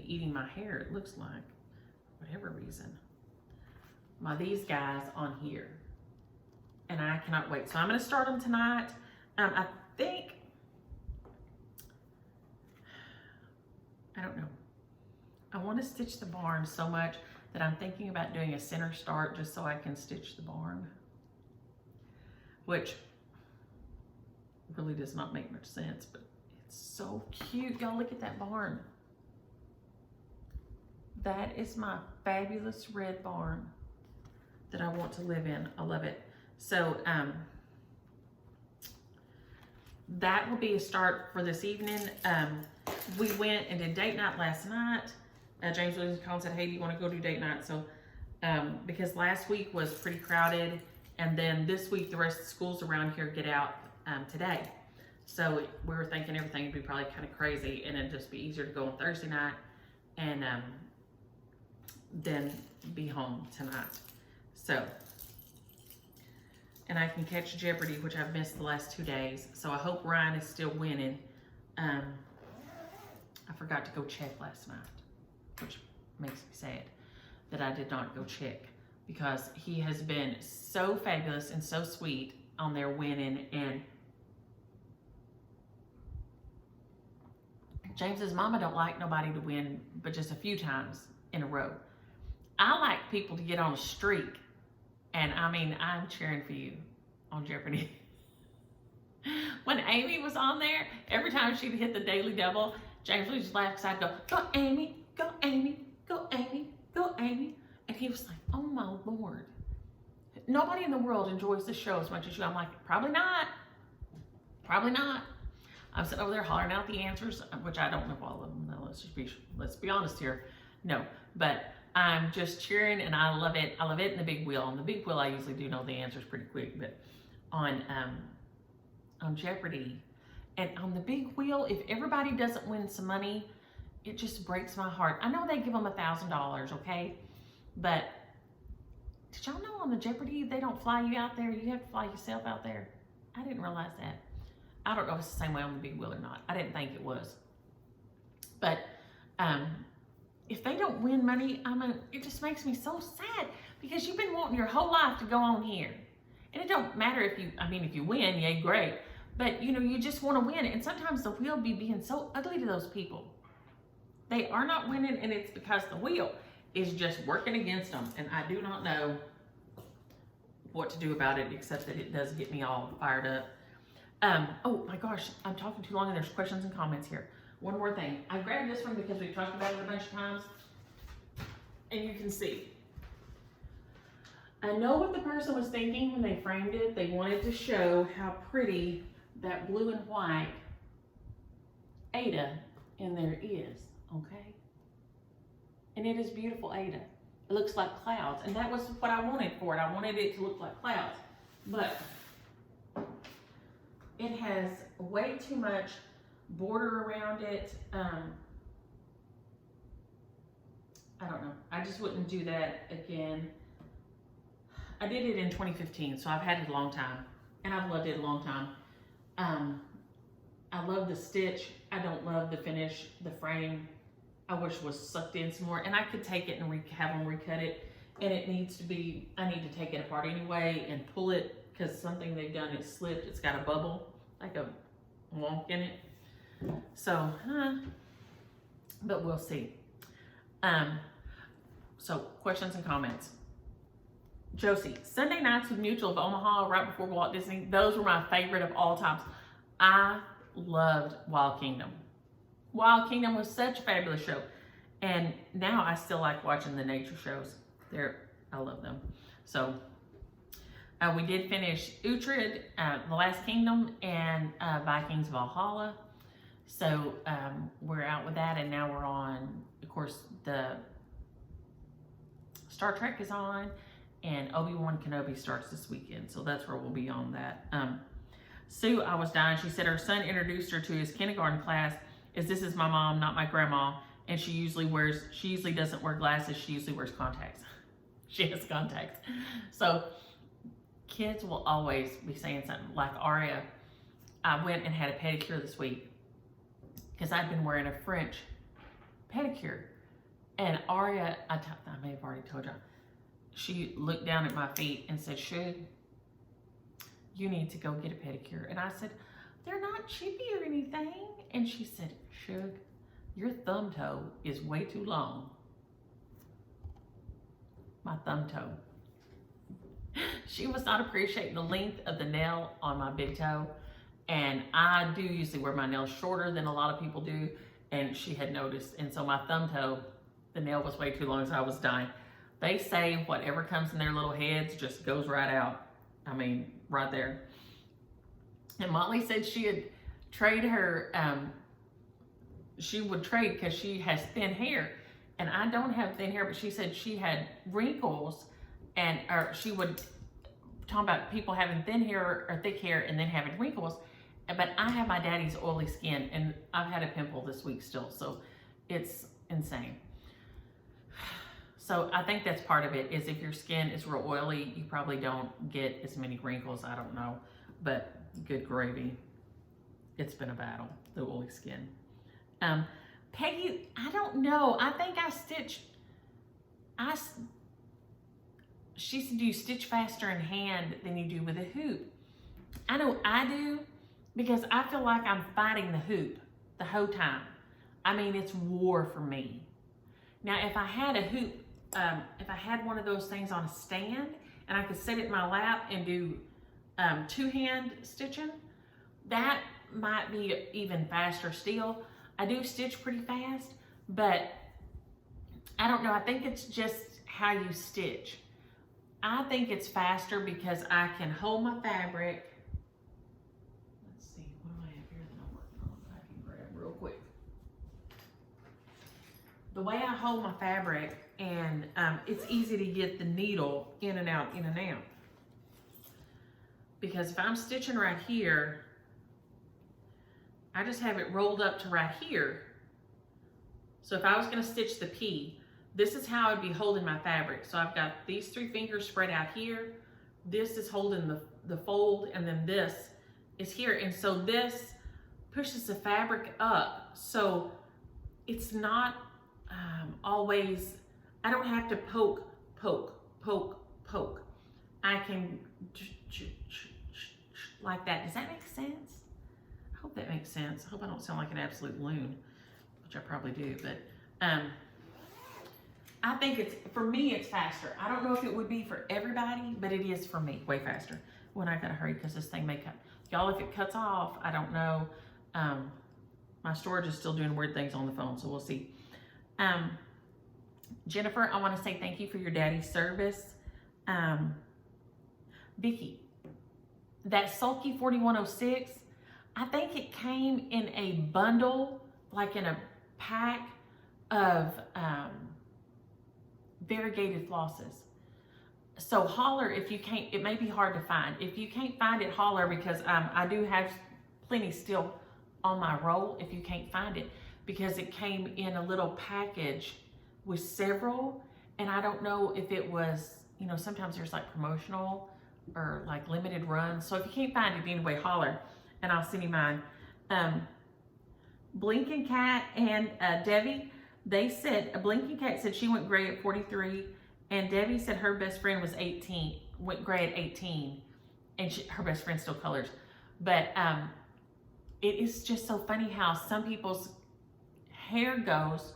eating my hair, it looks like, for whatever reason. These guys on here, and I cannot wait. So I'm going to start them tonight. I think, I don't know. I want to stitch the barn so much that I'm thinking about doing a center start just so I can stitch the barn, which really does not make much sense, but it's so cute. Y'all look at that barn. That is my fabulous red barn that I want to live in. I love it. So that will be a start for this evening. We went and did date night last night. James Williams called and said, hey, do you want to go do date night? So because last week was pretty crowded, and then this week the rest of the schools around here get out today. So we were thinking everything would be probably kind of crazy, and it'd just be easier to go on Thursday night and then be home tonight. So, and I can catch Jeopardy, which I've missed the last 2 days. So I hope Ryan is still winning. I forgot to go check last night, which makes me sad that I did not go check, because he has been so fabulous and so sweet on their winning. And James's mama don't like nobody to win but just a few times in a row. I like people to get on a streak. And I mean, I'm cheering for you on Jeopardy. When Amy was on there, every time she'd hit the daily double, James would just laugh, because I'd go, go Amy, go Amy, go Amy, go Amy. And he was like, oh my Lord. Nobody in the world enjoys this show as much as you. I'm like, probably not. Probably not. I'm sitting over there hollering out the answers, which I don't know all of them. No, let's be honest here. No, but I'm just cheering, and I love it. I love it in the big wheel. On the big wheel, I usually do know the answers pretty quick, but on Jeopardy and on the big wheel, if everybody doesn't win some money, it just breaks my heart. I know they give them $1,000, okay? But did y'all know on the Jeopardy, they don't fly you out there? You have to fly yourself out there. I didn't realize that. I don't know if it's the same way on the big wheel or not. I didn't think it was. But if they don't win money, it just makes me so sad, because you've been wanting your whole life to go on here. And it don't matter if you win, yay, great. But you just want to win. And sometimes the wheel be being so ugly to those people. They are not winning, and it's because the wheel is just working against them. And I do not know what to do about it, except that it does get me all fired up. Oh my gosh, I'm talking too long, and there's questions and comments here. One more thing. I grabbed this one because we've talked about it a bunch of times, and you can see. I know what the person was thinking when they framed it. They wanted to show how pretty that blue and white Ada in there is, okay? And it is beautiful Ada. It looks like clouds, and that was what I wanted for it. I wanted it to look like clouds, but it has way too much border around it. I don't know. I just wouldn't do that again. I did it in 2015, so I've had it a long time, and I've loved it a long time. I love the stitch. I don't love the finish, the frame. I wish it was sucked in some more, and I could take it and have them recut it, and it needs to be, I need to take it apart anyway and pull it, because something they've done is slipped. It's got a bubble, like a wonk in it. So, but we'll see. So questions and comments. Josie, Sunday nights with Mutual of Omaha right before Walt Disney, those were my favorite of all times. I loved Wild Kingdom. Wild Kingdom was such a fabulous show. And now I still like watching the nature shows. I love them. So we did finish Uhtred, The Last Kingdom, and Vikings Valhalla. So we're out with that, and now we're on, of course, the Star Trek is on, and Obi-Wan Kenobi starts this weekend. So that's where we'll be on that. Sue, I was dying. She said her son introduced her to his kindergarten class as this is my mom, not my grandma. And she usually doesn't wear glasses. She usually wears contacts. She has contacts. So kids will always be saying something. Like Aria, I went and had a pedicure this week because I'd been wearing a French pedicure. And Aria, I may have already told you, she looked down at my feet and said, "Shug, you need to go get a pedicure." And I said, "They're not chippy or anything." And she said, "Shug, your thumb toe is way too long." My thumb toe. She was not appreciating the length of the nail on my big toe. And I do usually wear my nails shorter than a lot of people do. And she had noticed. And so my thumb toe, the nail was way too long, so I was dying. They say whatever comes in their little heads just goes right out. I mean, right there. And Molly said she would trade because she has thin hair. And I don't have thin hair, but she said she had wrinkles, or she would talk about people having thin hair or thick hair and then having wrinkles. But I have my daddy's oily skin, and I've had a pimple this week still, so it's insane. So I think that's part of it, is if your skin is real oily, you probably don't get as many wrinkles. I don't know, but good gravy. It's been a battle, the oily skin. Peggy, I don't know. I think she said you stitch faster in hand than you do with a hoop. I know I do, because I feel like I'm fighting the hoop the whole time. I mean, it's war for me. Now, if I had a hoop, if I had one of those things on a stand and I could set it in my lap and do two-hand stitching, that might be even faster still. I do stitch pretty fast, but I don't know. I think it's just how you stitch. I think it's faster because I can hold my fabric. Let's see, what do I have here that I'm working on that I can grab real quick? The way I hold my fabric, and it's easy to get the needle in and out, in and out. Because if I'm stitching right here, I just have it rolled up to right here. So if I was gonna stitch the P, this is how I'd be holding my fabric. So I've got these 3 fingers spread out here. This is holding the fold, and then this is here. And so this pushes the fabric up. So it's not always, I don't have to poke. I can like that. Does that make sense? I hope that makes sense. I hope I don't sound like an absolute loon, which I probably do, but I think for me, it's faster. I don't know if it would be for everybody, but it is for me, way faster. When I gotta hurry because this thing may cut. Y'all, if it cuts off, I don't know. My storage is still doing weird things on the phone, so we'll see. Jennifer, I wanna say thank you for your daddy's service. Vicky, that Sulky 4106, I think it came in a bundle, like in a pack of variegated flosses. So holler if you can't, it may be hard to find. If you can't find it, holler, because I do have plenty still on my roll if you can't find it, because it came in a little package with several, and I don't know if it was, you know, sometimes there's like promotional or like limited runs. So if you can't find it anyway, holler and I'll send you mine. Blinking Cat and Debbie, they said, Blinking Cat said she went gray at 43, and Debbie said her best friend was 18, went gray at 18, and her best friend still colors. But it is just so funny how some people's hair goes,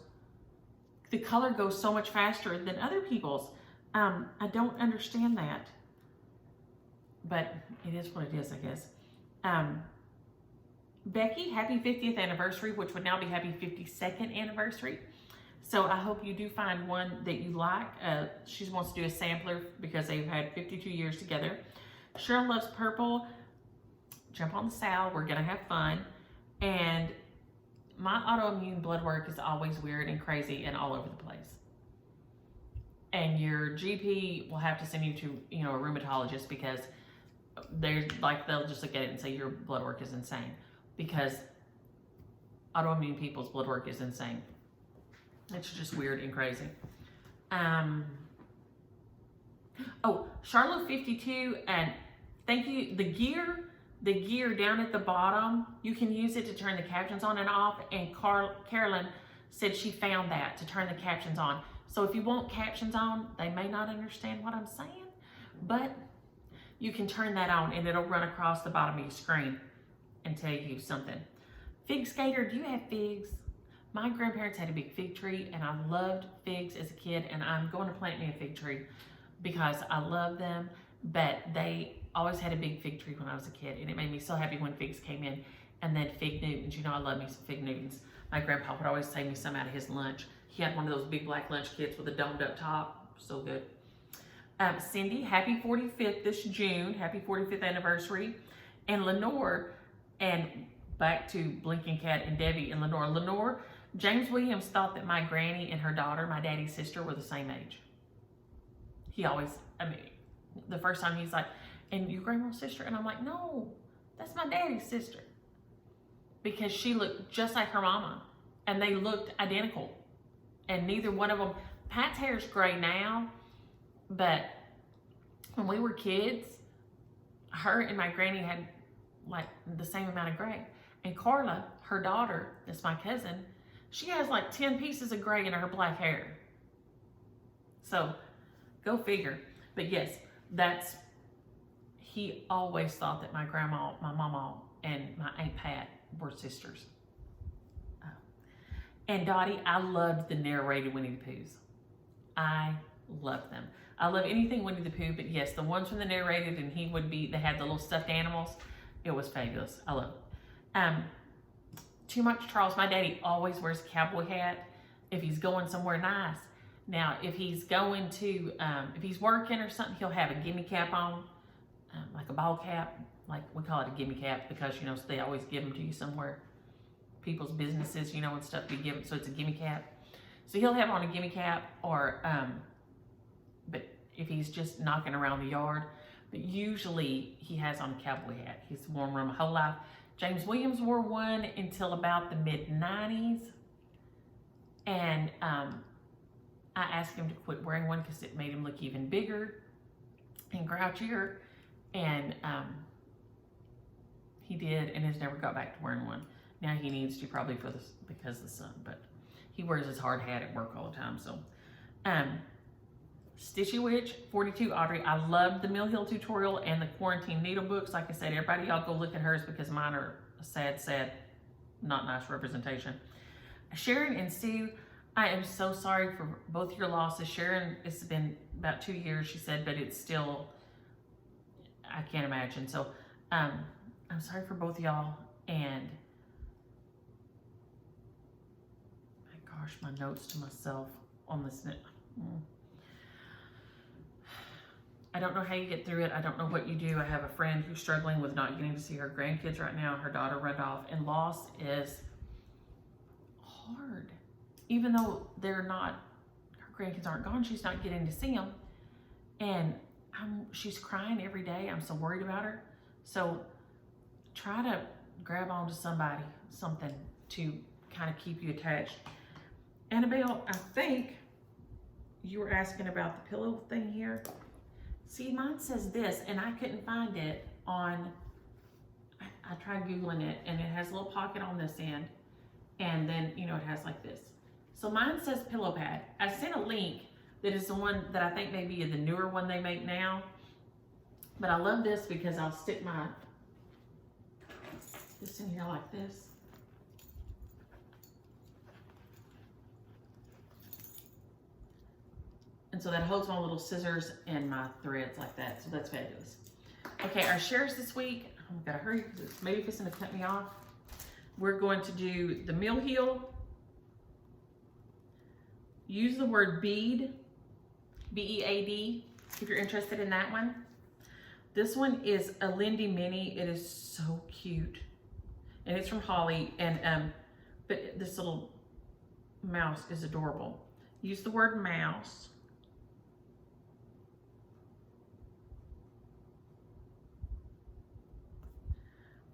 the color goes so much faster than other people's. I don't understand that, but it is what it is, I guess. Becky, happy 50th anniversary, which would now be happy 52nd anniversary. So I hope you do find one that you like. She wants to do a sampler because they've had 52 years together. Cheryl loves purple. Jump on the saddle. We're going to have fun. And my autoimmune blood work is always weird and crazy and all over the place. And your GP will have to send you to, a rheumatologist because they'll just look at it and say your blood work is insane, because autoimmune people's blood work is insane. It's just weird and crazy. Charlotte 52, and thank you. The gear down at the bottom, you can use it to turn the captions on and off. And Carolyn said she found that to turn the captions on. So if you want captions on, they may not understand what I'm saying, but you can turn that on and it'll run across the bottom of your screen and tell you something. Fig Skater, do you have figs? My grandparents had a big fig tree and I loved figs as a kid, and I'm going to plant me a fig tree because I love them, but they always had a big fig tree when I was a kid, and it made me so happy when figs came in. And then fig Newtons, I love me some fig Newtons. My grandpa would always take me some out of his lunch. He had one of those big black lunch kits with a domed up top, so good. Cindy, happy 45th this June, happy 45th anniversary. And Lenore, and back to Blinking Cat and Debbie and Lenore. Lenore, James Williams thought that my granny and her daughter, my daddy's sister, were the same age. He always, the first time he's like, and your grandma's sister? And I'm like, no, that's my daddy's sister. Because she looked just like her mama. And they looked identical. And neither one of them, Pat's hair is gray now, but when we were kids, her and my granny had like the same amount of gray. And Carla, her daughter, that's my cousin, she has like 10 pieces of gray in her black hair. So go figure. But yes, he always thought that my grandma, my mama, and my Aunt Pat were sisters. And Dottie, I loved the narrated Winnie the Poohs. I loved them. I love anything Winnie the Pooh, but yes, the ones from the narrated, and they had the little stuffed animals. It was fabulous. I love it. Too Much Charles, my daddy always wears a cowboy hat if he's going somewhere nice. Now, if he's going to, if he's working or something, he'll have a gimme cap on, like a ball cap. Like we call it a gimme cap because, they always give them to you somewhere. People's businesses, and stuff, you give it, so it's a gimme cap. So he'll have on a gimme cap, or, but if he's just knocking around the yard, but usually he has on a cowboy hat. He's worn one my whole life. James Williams wore one until about the mid-90s. And I asked him to quit wearing one because it made him look even bigger and grouchier. And he did, and has never got back to wearing one. Now he needs to, probably because of the sun, but he wears his hard hat at work all the time. So, Stitchy Witch 42, Audrey, I loved the Mill Hill tutorial and the quarantine needle books. Like I said, everybody, y'all go look at hers because mine are a sad, not nice representation. Sharon and Sue, I am so sorry for both your losses. Sharon, it's been about 2 years, she said, but it's still, I can't imagine. So, I'm sorry for both of y'all, and gosh, my notes to myself on this. I don't know how you get through it. I don't know what you do. I have a friend who's struggling with not getting to see her grandkids right now. Her daughter ran off, and loss is hard. Even though her grandkids aren't gone, she's not getting to see them. And she's crying every day. I'm so worried about her. So try to grab onto something to kind of keep you attached. Annabelle, I think you were asking about the pillow thing here. See, mine says this, and I couldn't find it on, I tried Googling it, and it has a little pocket on this end, and then, it has like this. So mine says pillow pad. I sent a link that is the one that I think may be the newer one they make now, but I love this because I'll stick this in here like this. And so that holds my little scissors and my threads like that. So that's fabulous. Okay, our shares this week. I've got to hurry because it's maybe fixing to cut me off. We're going to do the Mill Hill, Use the word bead, B-E-A-D, if you're interested in that one. This one is a Lindy Mini. It is so cute. And it's from Holly. And but this little mouse is adorable. Use the word mouse.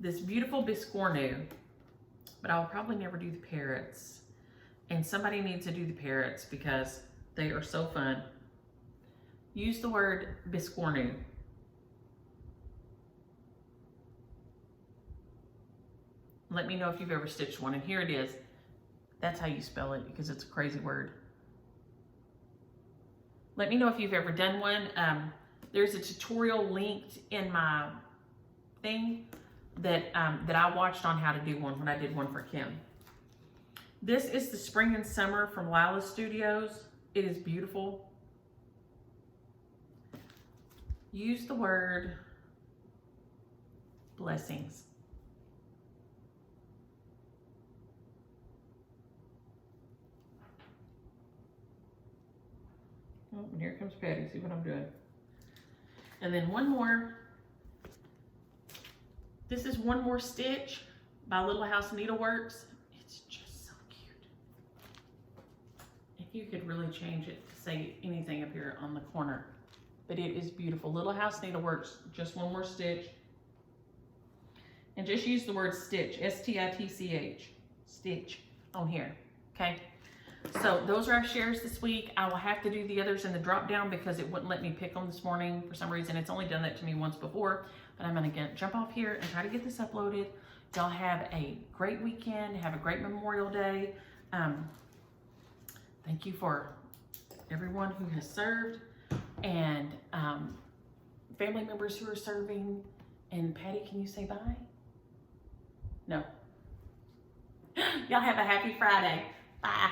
This beautiful biscornu, but I'll probably never do the parrots. And somebody needs to do the parrots because they are so fun. Use the word biscornu. Let me know if you've ever stitched one, and here it is. That's how you spell it because it's a crazy word. Let me know if you've ever done one. There's a tutorial linked in my thing that I watched on how to do one when I did one for Kim. This is the Spring and Summer from Lila Studios. It is beautiful. Use the word blessings. Oh, and here comes Patty. See what I'm doing. And then one more. This is One More Stitch by Little House Needleworks. It's just so cute. If you could really change it to say anything up here on the corner. But it is beautiful. Little House Needleworks, just one more stitch. And just use the word stitch, S-T-I-T-C-H, stitch on here, okay? So those are our shares this week. I will have to do the others in the drop down because it wouldn't let me pick them this morning for some reason. It's only done that to me once before, but I'm gonna jump off here and try to get this uploaded. Y'all have a great weekend. Have a great Memorial Day. Thank you for everyone who has served and family members who are serving. And Patty, can you say bye? No. Y'all have a happy Friday. Bye.